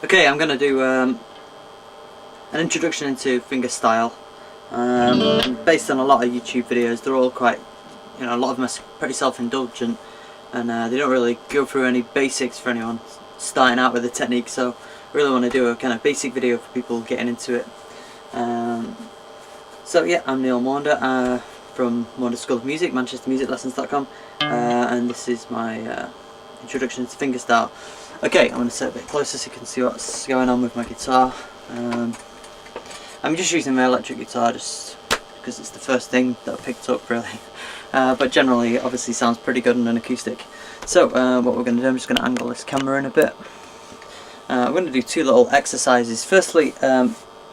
Okay, I'm going to do an introduction into fingerstyle. Based on a lot of YouTube videos. They're all quite, a lot of them are pretty self-indulgent, and they don't really go through any basics for anyone starting out with the technique. So I really want to do a kind of basic video for people getting into it. So yeah, I'm Neil Maunder from Maunder School of Music, manchestermusiclessons.com, and this is my introduction to fingerstyle. Okay, I'm going to sit a bit closer so you can see what's going on with my guitar. I'm just using my electric guitar just because it's the first thing that I picked up really, but generally it obviously sounds pretty good on an acoustic. So what we're going to do, I'm just going to angle this camera in a bit. I'm going to do two little exercises. Firstly,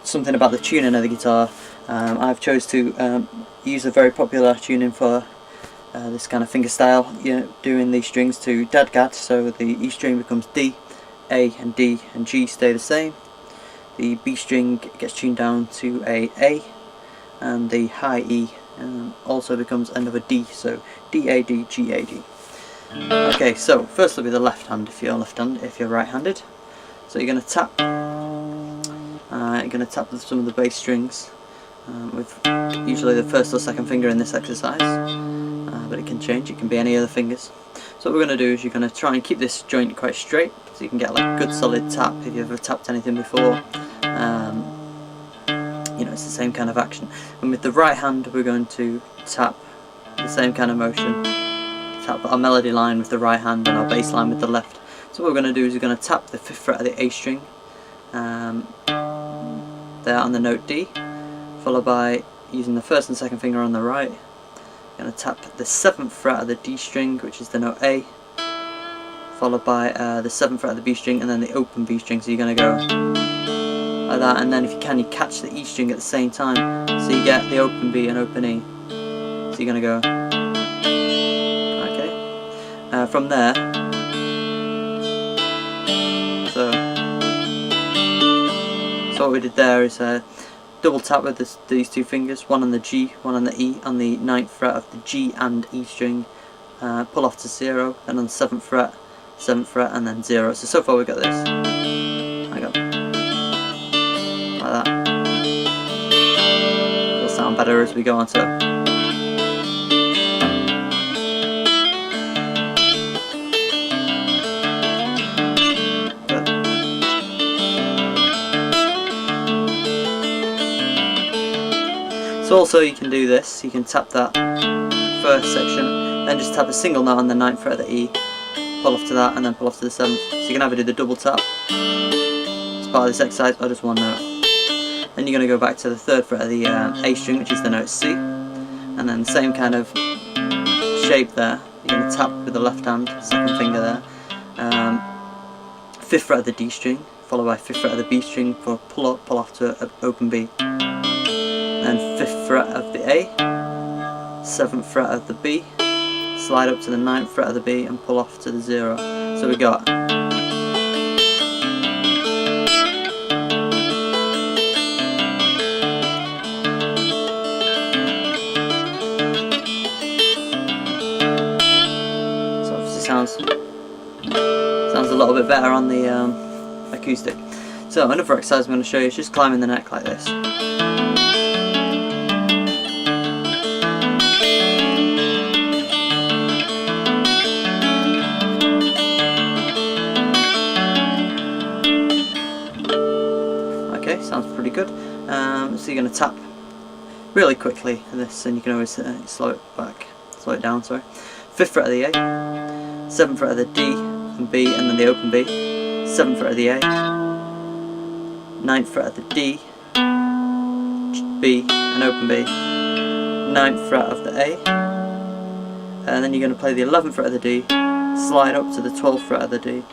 something about the tuning of the guitar. I've chose to use a very popular tuning for this kind of fingerstyle, doing these strings to DADGAD, so the E string becomes D, A and D and G stay the same. The B string gets tuned down to A, and the high E also becomes another D, so D, A, D, G, A, D. Okay, so firstly with the left hand, if you're right-handed. So you're going to tap. You're going to tap some of the bass strings with usually the first or second finger in this exercise, but it can change. It can be any other fingers. So what we're going to do is you're going to try and keep this joint quite straight, so you can get like a good solid tap if you've ever tapped anything before. It's the same kind of action. And with the right hand, we're going to tap the same kind of motion. Tap our melody line with the right hand and our bass line with the left. So what we're going to do is we're going to tap the 5th fret of the A string there on the note D, followed by using the first and second finger on the right. We're going to tap the 7th fret of the D string, which is the note A, followed by the 7th fret of the B string, and then the open B string. So you're going to go like that, and then if you can, you catch the E string at the same time, so you get the open B and open E. So you're going to go, okay, from there. So what we did there is double tap with these two fingers, one on the G, one on the E, on the 9th fret of the G and E string, pull off to 0, and on the 7th fret, and then 0. So far we've got this. I got like that. It'll sound better as we go on to. So also you can do this, you can tap that first section, then just tap a single note on the 9th fret of the E, pull off to that, and then pull off to the 7th. So you can either do the double tap as part of this exercise, or just one note. Then you're going to go back to the 3rd fret of the A string, which is the note C, and then the same kind of shape there. You're going to tap with the left hand, second finger there, 5th fret of the D string, followed by 5th fret of the B string for pull off to an open B. Then 5th fret of the A, 7th fret of the B, slide up to the 9th fret of the B and pull off to the 0. So we got so obviously sounds a little bit better on the acoustic. So another exercise I'm going to show you is just climbing the neck like this. Okay, sounds pretty good. So you're going to tap really quickly this, and you can always slow it down, sorry. 5th fret of the A, 7th fret of the D and B, and then the open B, 7th fret of the A, 9th fret of the D, B and open B, 9th fret of the A, and then you're going to play the 11th fret of the D, slide up to the 12th fret of the D,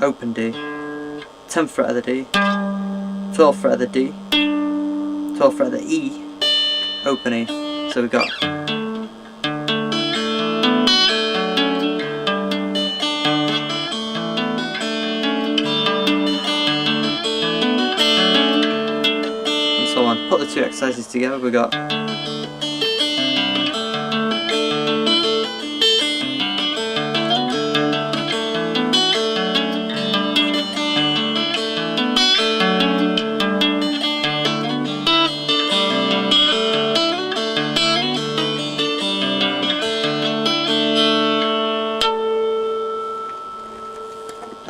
open D, 10th fret of the D, 12th fret of the D, 12th fret of the E, open E. So we've got and so on. Put the two exercises together, we've got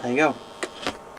there you go.